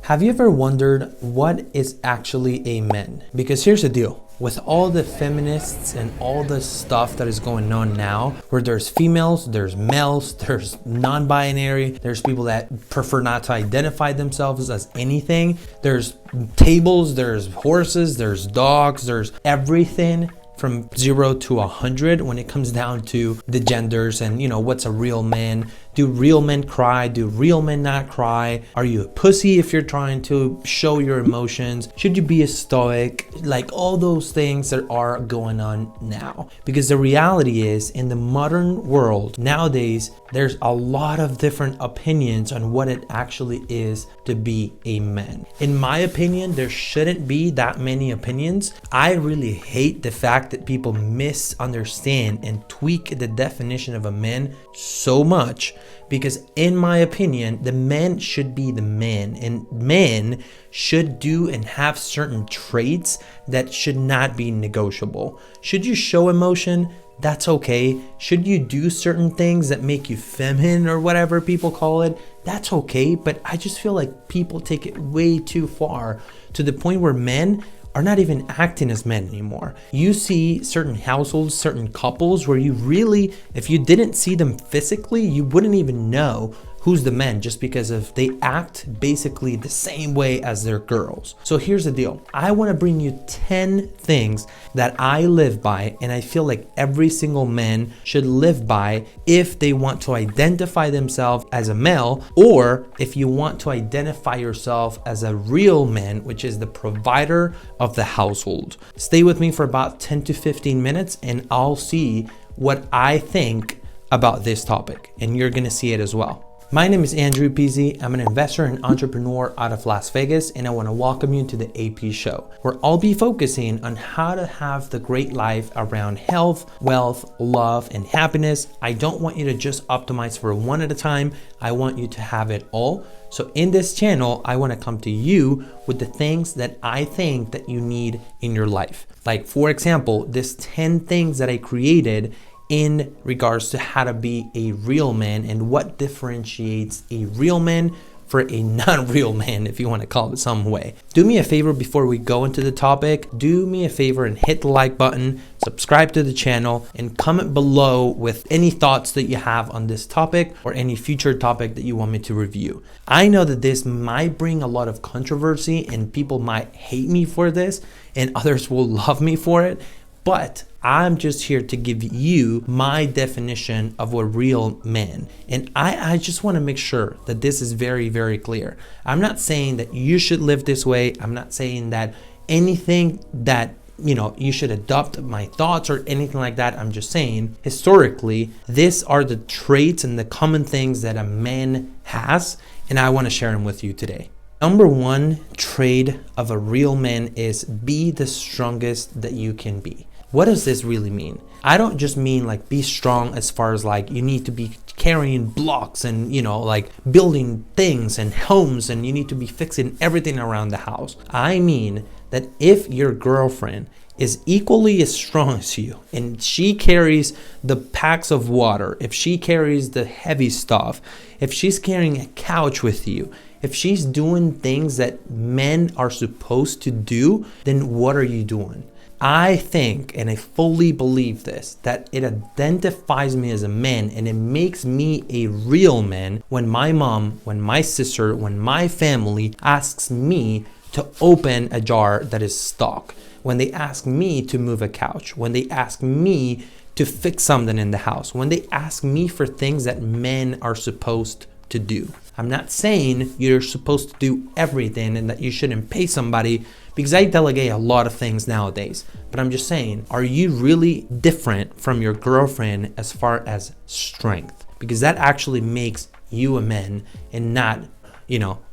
Have you ever wondered what is actually a man? Because here's the deal. With all the feminists and all the stuff that is going on now, where there's females, there's males, there's non-binary, there's people that prefer not to identify themselves as anything, there's tables, there's horses, there's dogs, there's everything from 0 to 100 when it comes down to the genders and, what's a real man. Do real men cry? Do real men not cry? Are you a pussy if you're trying to show your emotions? Should you be a stoic? Like all those things that are going on now. Because the reality is, in the modern world nowadays, there's a lot of different opinions on what it actually is to be a man. In my opinion, there shouldn't be that many opinions. I really hate the fact that people misunderstand and tweak the definition of a man so much, because in my opinion, the man should be the man, and men should do and have certain traits that should not be negotiable. Should you show emotion? That's okay. Should you do certain things that make you feminine or whatever people call it? That's okay. But I just feel like people take it way too far, to the point where men are not even acting as men anymore. You see certain households, certain couples where you really, if you didn't see them physically, you wouldn't even know who's the men, just because of they act basically the same way as their girls. So here's the deal. I want to bring you 10 things that I live by, and I feel like every single man should live by if they want to identify themselves as a male, or if you want to identify yourself as a real man, which is the provider of the household. Stay with me for about 10 to 15 minutes and I'll see what I think about this topic, and you're gonna see it as well. My name is Andrew Pizzi. I'm an investor and entrepreneur out of Las Vegas, and I want to welcome you to the AP Show, where I'll be focusing on how to have the great life around health, wealth, love, and happiness. I don't want you to just optimize for one at a time. I want you to have it all. So in this channel, I want to come to you with the things that I think that you need in your life. Like, for example, this 10 things that I created in regards to how to be a real man and what differentiates a real man for a non-real man, if you want to call it some way. Do me a favor before we go into the topic. Do me a favor and hit the like button, subscribe to the channel, and comment below with any thoughts that you have on this topic or any future topic that you want me to review. I know that this might bring a lot of controversy and people might hate me for this and others will love me for it, but I'm just here to give you my definition of a real man. And I just want to make sure that this is very, very clear. I'm not saying that you should live this way. I'm not saying that anything that, you should adopt my thoughts or anything like that. I'm just saying, historically, these are the traits and the common things that a man has, and I want to share them with you today. Number one trait of a real man is be the strongest that you can be. What does this really mean? I don't just mean like be strong as far as like you need to be carrying blocks and like building things and homes and you need to be fixing everything around the house. I mean that if your girlfriend is equally as strong as you and she carries the packs of water, if she carries the heavy stuff, if she's carrying a couch with you, if she's doing things that men are supposed to do, then what are you doing? I think, and I fully believe this, that it identifies me as a man and it makes me a real man when my mom, when my sister, when my family asks me to open a jar that is stuck, when they ask me to move a couch, when they ask me to fix something in the house, when they ask me for things that men are supposed to do. I'm not saying you're supposed to do everything and that you shouldn't pay somebody, because I delegate a lot of things nowadays. But I'm just saying, are you really different from your girlfriend as far as strength? Because that actually makes you a man and not,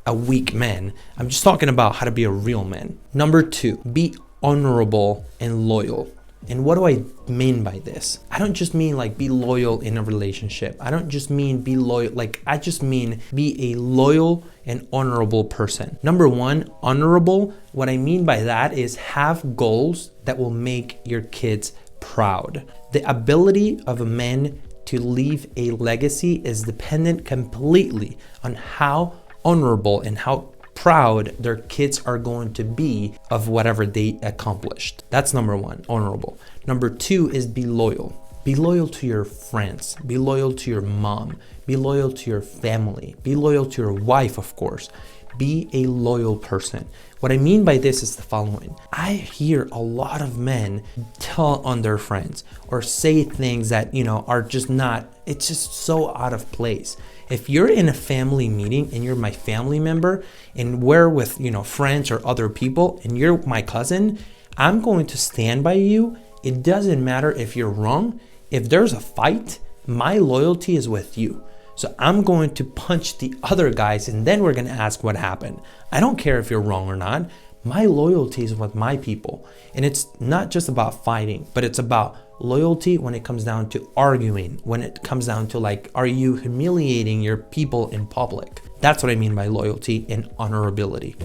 a weak man. I'm just talking about how to be a real man. Number two, be honorable and loyal. And what do I mean by this? I don't just mean like be loyal in a relationship. I don't just mean be loyal, I just mean be a loyal and honorable person. Number one, honorable. What I mean by that is have goals that will make your kids proud. The ability of a man to leave a legacy is dependent completely on how honorable and how proud their kids are going to be of whatever they accomplished. That's number one, honorable. Number two is be loyal. Be loyal to your friends. Be loyal to your mom. Be loyal to your family. Be loyal to your wife, of course. Be a loyal person. What I mean by this is the following. I hear a lot of men tell on their friends or say things that, are just not, it's just so out of place. If you're in a family meeting and you're my family member and we're with, friends or other people and you're my cousin, I'm going to stand by you. It doesn't matter if you're wrong. If there's a fight, my loyalty is with you. So I'm going to punch the other guys and then we're going to ask what happened. I don't care if you're wrong or not. My loyalty is with my people. And it's not just about fighting, but it's about loyalty when it comes down to arguing, when it comes down to are you humiliating your people in public? That's what I mean by loyalty and honorability.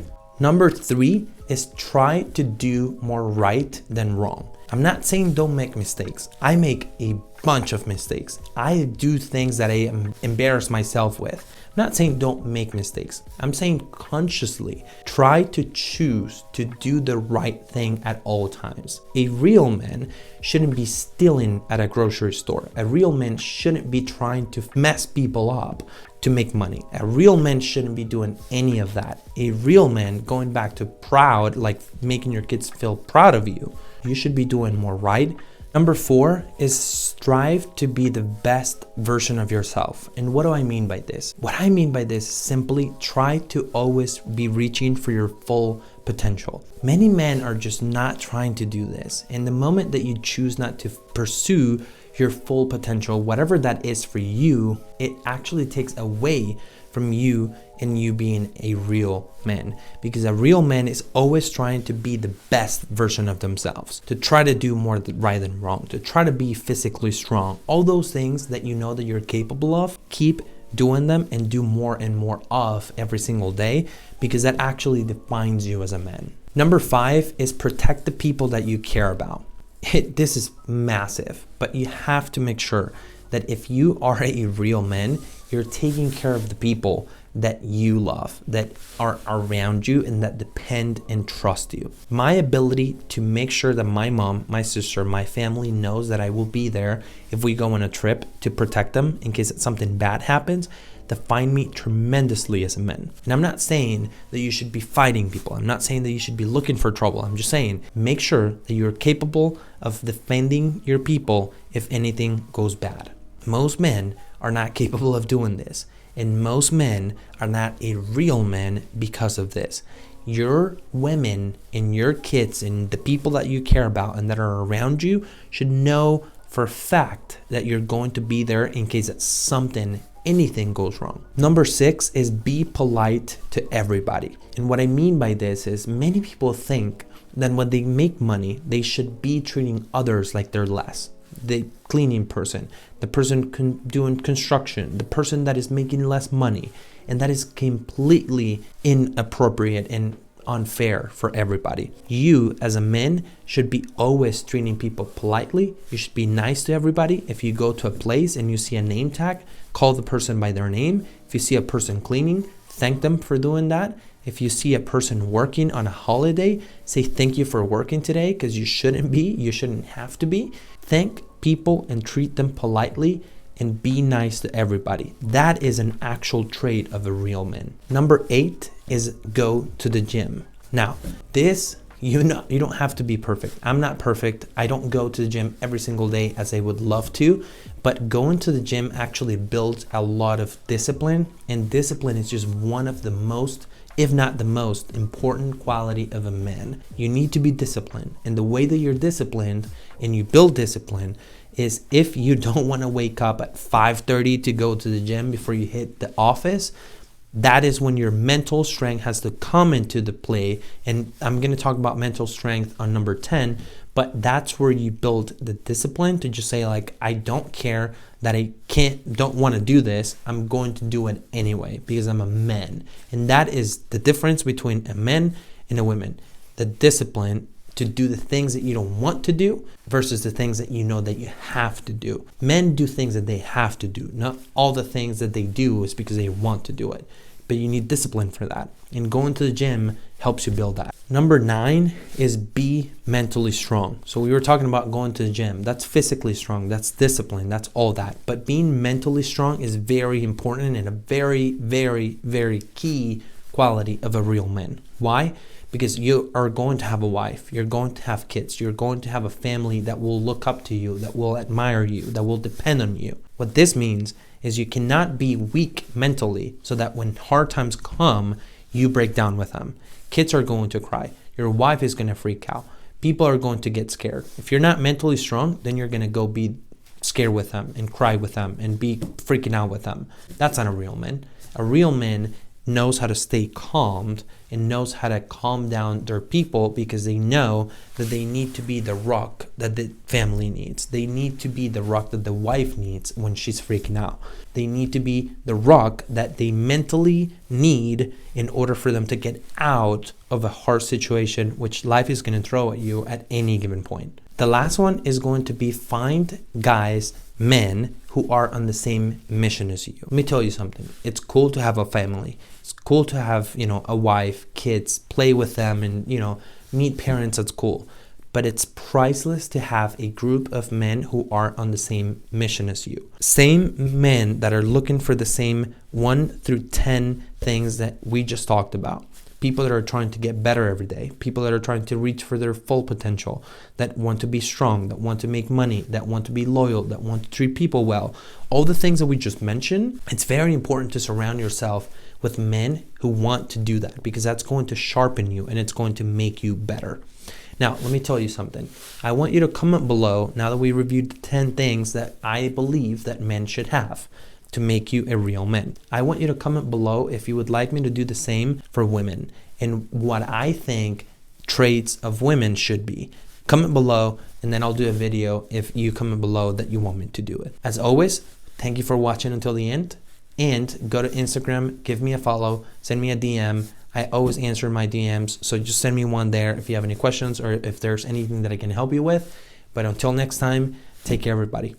Number three is try to do more right than wrong. I'm not saying don't make mistakes. I make a bunch of mistakes. I do things that I embarrass myself with. I'm not saying don't make mistakes. I'm saying consciously try to choose to do the right thing at all times. A real man shouldn't be stealing at a grocery store. A real man shouldn't be trying to mess people up to make money. A real man shouldn't be doing any of that. A real man, going back to proud, like making your kids feel proud of you, you should be doing more right. Number four is strive to be the best version of yourself. And what do I mean by this? What I mean by this is simply try to always be reaching for your full potential. Many men are just not trying to do this. And the moment that you choose not to pursue your full potential, whatever that is for you, it actually takes away from you and you being a real man. Because a real man is always trying to be the best version of themselves, to try to do more right than wrong, to try to be physically strong. All those things that you know that you're capable of, keep doing them and do more and more of every single day, because that actually defines you as a man. Number five is protect the people that you care about. This is massive, but you have to make sure that if you are a real man, you're taking care of the people that you love, that are around you and that depend and trust you. My ability to make sure that my mom, my sister, my family knows that I will be there if we go on a trip to protect them in case something bad happens, define me tremendously as a man. And I'm not saying that you should be fighting people. I'm not saying that you should be looking for trouble. I'm just saying make sure that you're capable of defending your people if anything goes bad. Most men are not capable of doing this. And most men are not a real man because of this. Your women and your kids and the people that you care about and that are around you should know for a fact that you're going to be there in case that anything goes wrong. Number six is be polite to everybody. And what I mean by this is many people think that when they make money, they should be treating others like they're less. The cleaning person, the person doing construction, the person that is making less money. And that is completely inappropriate and unfair for everybody. You as a man should be always treating people politely. You should be nice to everybody. If you go to a place and you see a name tag, call the person by their name. If you see a person cleaning, thank them for doing that. If you see a person working on a holiday, say thank you for working today, because you shouldn't have to be. Thank people and treat them politely and be nice to everybody. That is an actual trait of a real man. Number 8 is go to the gym. Now, this, you don't have to be perfect. I'm not perfect. I don't go to the gym every single day as I would love to, but going to the gym actually builds a lot of discipline, and discipline is just one of the most, if not the most important quality of a man. You need to be disciplined, and the way that you're disciplined and you build discipline is if you don't want to wake up at 5:30 to go to the gym before you hit the office, that is when your mental strength has to come into the play. And I'm going to talk about mental strength on number 10, but that's where you build the discipline to just say, like, I don't care that I don't want to do this. I'm going to do it anyway because I'm a man. And that is the difference between a man and a woman. The discipline to do the things that you don't want to do versus the things that you know that you have to do. Men do things that they have to do. Not all the things that they do is because they want to do it. but you need discipline for that. And going to the gym helps you build that. Number 9 is be mentally strong. So we were talking about going to the gym. That's physically strong. That's discipline. That's all that. But being mentally strong is very important and a very, very, very key quality of a real man. Why? Because you are going to have a wife, you're going to have kids, you're going to have a family that will look up to you, that will admire you, that will depend on you. What this means is you cannot be weak mentally so that when hard times come, you break down with them. Kids are going to cry. Your wife is going to freak out. People are going to get scared. If you're not mentally strong, then you're going to go be scared with them and cry with them and be freaking out with them. That's not a real man. A real man knows how to stay calmed and knows how to calm down their people because they know that they need to be the rock that the family needs. They need to be the rock that the wife needs when she's freaking out. They need to be the rock that they mentally need in order for them to get out of a hard situation which life is going to throw at you at any given point. The last one is going to be find guys, men who are on the same mission as you. Let me tell you something. It's cool to have a family. It's cool to have, a wife, kids, play with them and, meet parents. That's cool. But it's priceless to have a group of men who are on the same mission as you. Same men that are looking for the same 1 through 10 things that we just talked about. People that are trying to get better every day, people that are trying to reach for their full potential, that want to be strong, that want to make money, that want to be loyal, that want to treat people well. All the things that we just mentioned, it's very important to surround yourself with men who want to do that because that's going to sharpen you and it's going to make you better. Now, let me tell you something. I want you to comment below, now that we reviewed the 10 things that I believe that men should have to make you a real man. I want you to comment below if you would like me to do the same for women and what I think traits of women should be. Comment below and then I'll do a video if you comment below that you want me to do it. As always, thank you for watching until the end and go to Instagram, give me a follow, send me a DM. I always answer my DMs, so just send me one there if you have any questions or if there's anything that I can help you with. But until next time, take care everybody.